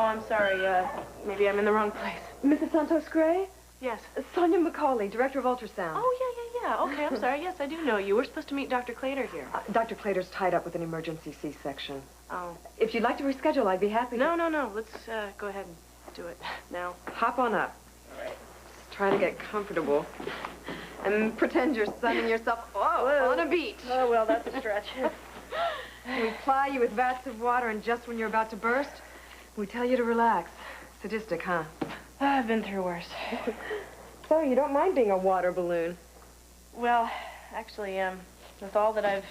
Oh, I'm sorry. Maybe I'm in the wrong place. Mrs. Santos Gray? Yes. Sonia McCauley, director of ultrasound. Oh, yeah. Okay, I'm sorry. Yes, I do know you. We're supposed to meet Dr. Clater here. Dr. Clater's tied up with an emergency C-section. Oh. If you'd like to reschedule, I'd be happy to. No. Let's go ahead and do it now. Hop on up. All right. Just try to get comfortable. And pretend you're sunning yourself on a beach. Oh, well, that's a stretch. We ply you with vats of water, and just when you're about to burst, we tell you to relax. Sadistic, huh? I've been through worse. So you don't mind being a water balloon? Well, actually, with all that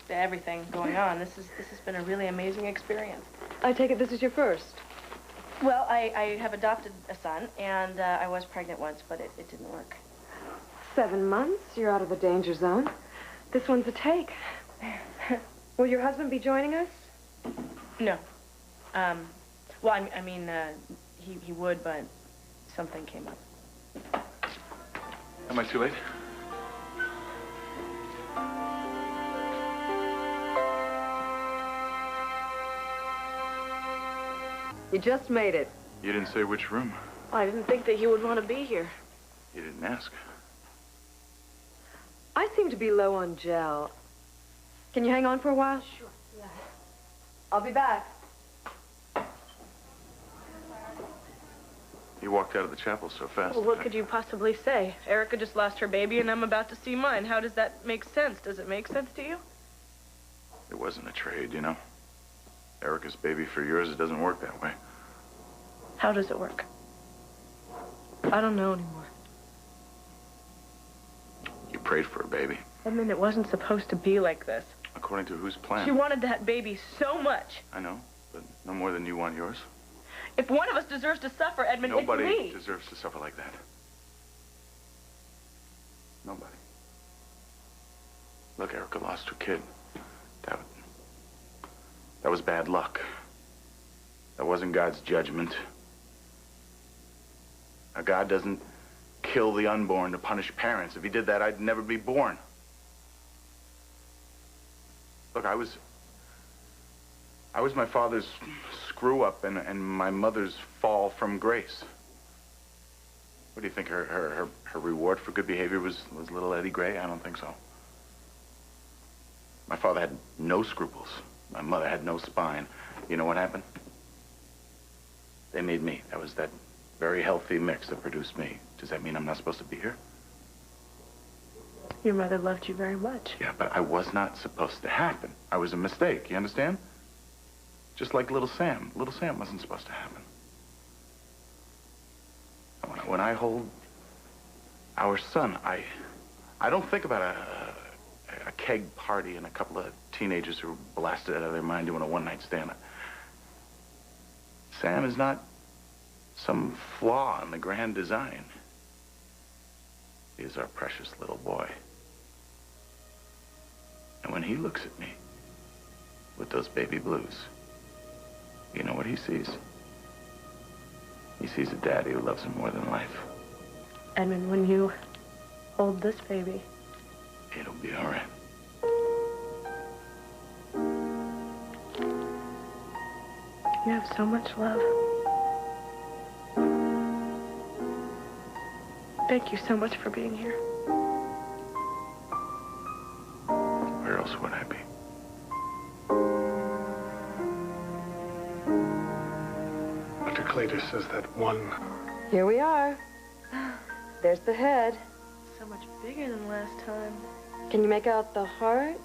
everything going on, this has been a really amazing experience. I take it this is your first? Well, I have adopted a son, and I was pregnant once, but it didn't work. 7 months, you're out of the danger zone. This one's a take. Will your husband be joining us? No. Well, I mean, he would, but something came up. Am I too late? You just made it. You didn't say which room. I didn't think that he would want to be here. You didn't ask. I seem to be low on gel. Can you hang on for a while? Sure, yeah. I'll be back. You walked out of the chapel so fast. Well, what could you possibly say? Erica just lost her baby, and I'm about to see mine. How does that make sense? Does it make sense to you? It wasn't a trade, you know. Erica's baby for yours, it doesn't work that way. How does it work? I don't know anymore. You prayed for a baby. Edmund, it wasn't supposed to be like this. According to whose plan? She wanted that baby so much. I know, but no more than you want yours. If one of us deserves to suffer, Edmund, Nobody it's me. deserves to suffer like that. Nobody. Look, Erica lost her kid. That was bad luck. That wasn't God's judgment. Now, God doesn't kill the unborn to punish parents. If he did that, I'd never be born. Look, I was my father's screw-up and my mother's fall from grace. What do you think, her reward for good behavior was little Eddie Gray? I don't think so. My father had no scruples. My mother had no spine. You know what happened? They made me. That was that very healthy mix that produced me. Does that mean I'm not supposed to be here? Your mother loved you very much. Yeah, but I was not supposed to happen. I was a mistake, you understand? Just like little Sam. Little Sam wasn't supposed to happen. When I hold our son, I don't think about a keg party and a couple of teenagers who are blasted out of their mind doing a one-night stand. Sam is not some flaw in the grand design. He is our precious little boy. And when he looks at me with those baby blues, you know what he sees? He sees a daddy who loves him more than life. Edmund, when you hold this baby, it'll be all right. You have so much love. Thank you so much for being here. Where else would I be? Dr. Clater says that one... Here we are. There's the head. So much bigger than last time. Can you make out the heart?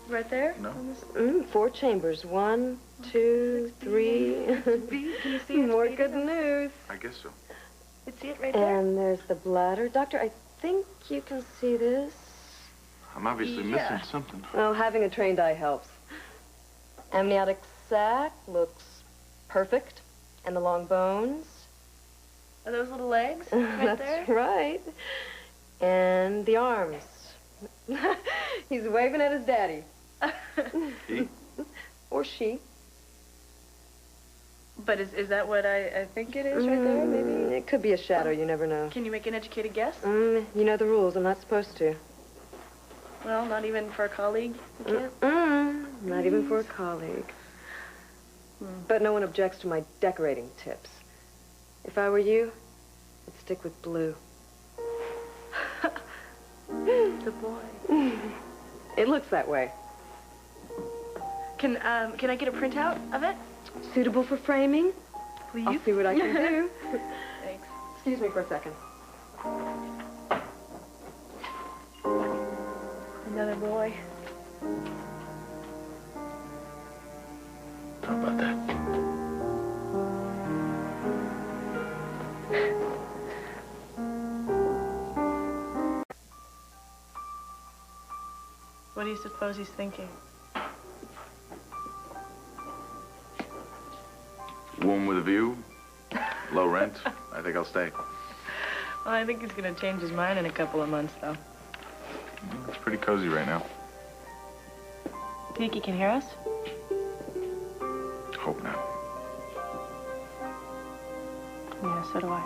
Right there? No. 4 chambers. 1, 2, 3. Can you see it? More good news. I guess so. You see it right there? And there's the bladder. Doctor, I think you can see this. I'm obviously missing something. Well, having a trained eye helps. Amniotic sac looks perfect. And the long bones. Are those little legs right there? That's right. And the arms. He's waving at his daddy. He? Or she. But is that what I think it is right there, maybe? It could be a shadow, you never know. Can you make an educated guess? You know the rules, I'm not supposed to. Well, not even for a colleague? You can't? Not even for a colleague. But no one objects to my decorating tips. If I were you, I'd stick with blue. The boy. It looks that way. Can I get a printout of it? Suitable for framing? Please? I'll see what I can do. Thanks. Excuse me for a second. Another boy. How about that? What do you suppose he's thinking? Womb with a view, low rent. I think I'll stay. Well, I think he's gonna change his mind in a couple of months, though. It's pretty cozy right now. Do you think he can hear us? Hope not. Yeah, so do I.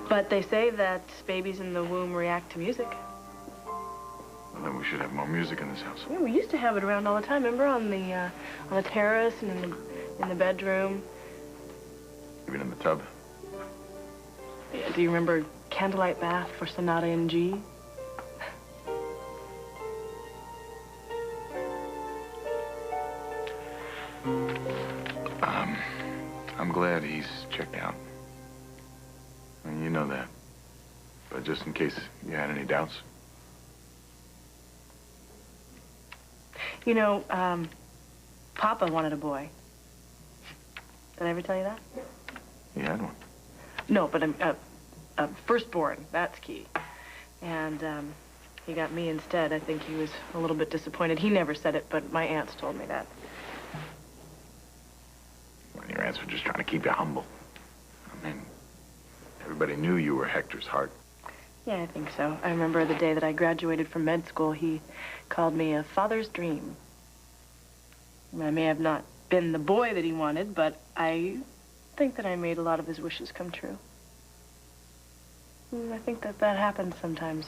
But they say that babies in the womb react to music. Well, then we should have more music in this house. Yeah, we used to have it around all the time. Remember on the terrace and in the bedroom. Even in the tub. Yeah, do you remember Candlelight Bath for Sonata in G? I'm glad he's checked out. I mean, you know that. But just in case you had any doubts. You know, Papa wanted a boy. Did I ever tell you that? He had one. No, but firstborn, that's key. And he got me instead. I think he was a little bit disappointed. He never said it, but my aunts told me that. Well, your aunts were just trying to keep you humble. I mean, everybody knew you were Hector's heart. Yeah, I think so. I remember the day that I graduated from med school, he called me a father's dream. I may have not been the boy that he wanted, but I think that I made a lot of his wishes come true. I think that happens sometimes.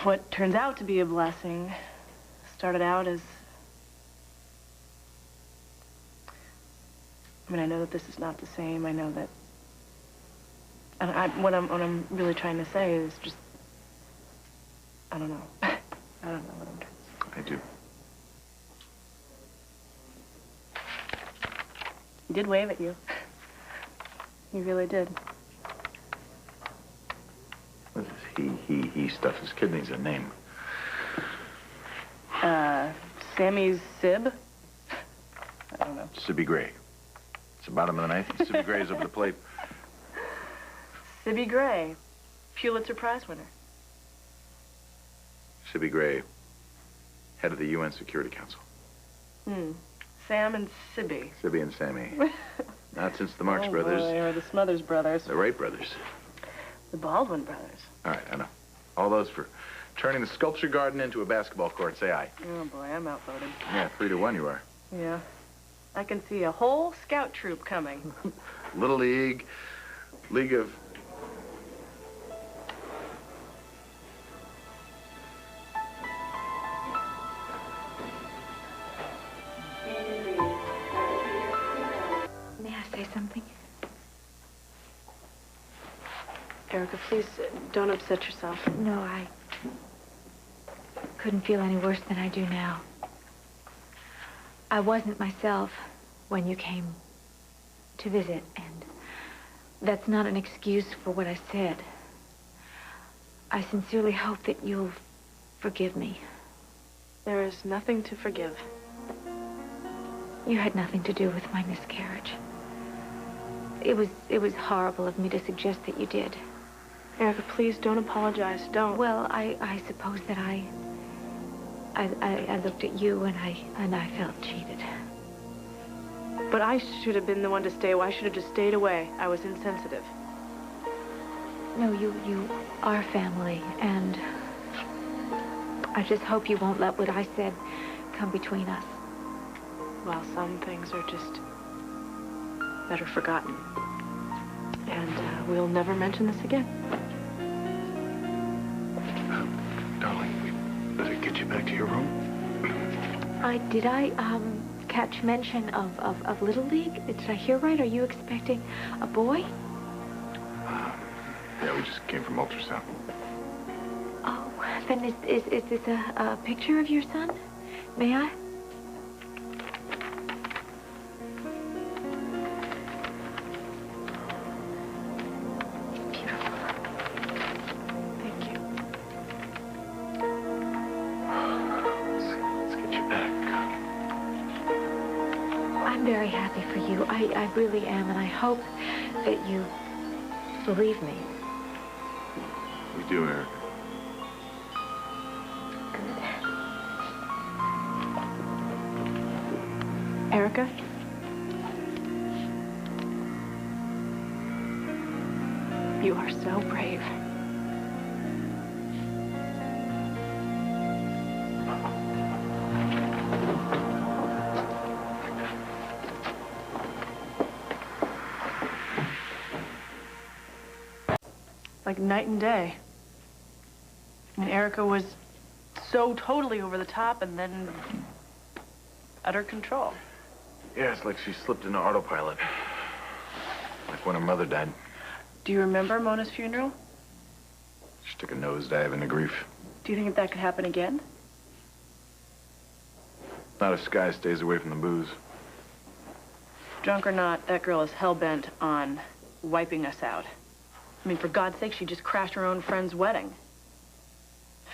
What turns out to be a blessing started out as... I mean, I know that this is not the same. I know that... And what I'm really trying to say is just... I don't know. I don't know what I'm trying to say. I do. He did wave at you. He really did. What is he stuff his kidneys a name. Sammy's Sib? I don't know. Sibby Gray. It's the bottom of the ninth. Sibby Gray's over the plate. Sibby Gray, Pulitzer Prize winner. Sibby Gray, head of the UN Security Council. Sam and Sibby. Sibby and Sammy. Not since the Marx brothers. Boy, or the Smothers brothers. The Wright brothers. The Baldwin brothers. All right, I know. All those for turning the sculpture garden into a basketball court. Say aye. Oh, boy, I'm outvoted. Yeah, 3-1 you are. Yeah. I can see a whole scout troop coming. Little League, League of... May I say something? Erica, please don't upset yourself. No, I couldn't feel any worse than I do now. I wasn't myself when you came to visit, and that's not an excuse for what I said. I sincerely hope that you'll forgive me. There is nothing to forgive. You had nothing to do with my miscarriage. It was horrible of me to suggest that you did. Erica, please don't apologize. Don't. Well, I suppose that I looked at you and I felt cheated. But I should have been the one to stay. I should have just stayed away. I was insensitive. No, you are family, and I just hope you won't let what I said come between us. Well, some things are just better forgotten. And we'll never mention this again. Darling, we better get you back to your room. Did I catch mention of Little League? Did I hear right? Are you expecting a boy? Yeah, we just came from ultrasound. Oh, then is this a picture of your son? May I? Beautiful. Thank you. Let's get you back. I'm very happy for you. I really am, and I hope that you believe me. We do, Eric. Erica? You are so brave. Like night and day. I mean, Erica was so totally over the top and then utter control. Yeah, it's like she slipped into autopilot. Like when her mother died. Do you remember Mona's funeral? She took a nosedive into grief. Do you think that could happen again? Not if Sky stays away from the booze. Drunk or not, that girl is hell-bent on wiping us out. I mean, for God's sake, she just crashed her own friend's wedding.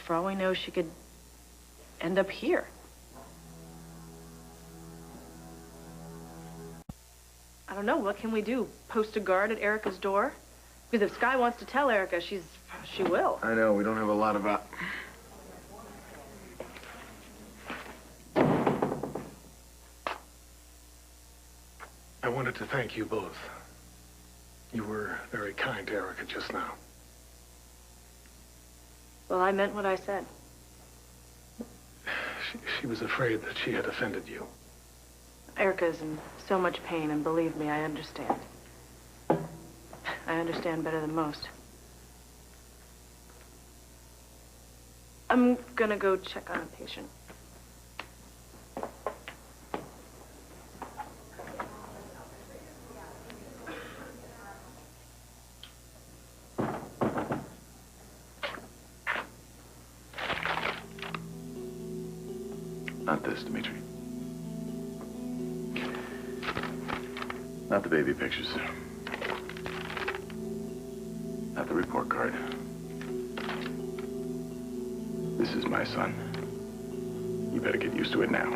For all we know, she could end up here. I don't know, what can we do? Post a guard at Erica's door? Because if Sky wants to tell Erica, she will. I know, we don't have a lot of... I wanted to thank you both. You were very kind to Erica just now. Well, I meant what I said. She was afraid that she had offended you. Erica's in so much pain, and believe me, I understand. I understand better than most. I'm gonna go check on a patient. Not this, Dimitri. Not the baby pictures. Not the report card. This is my son. You better get used to it now.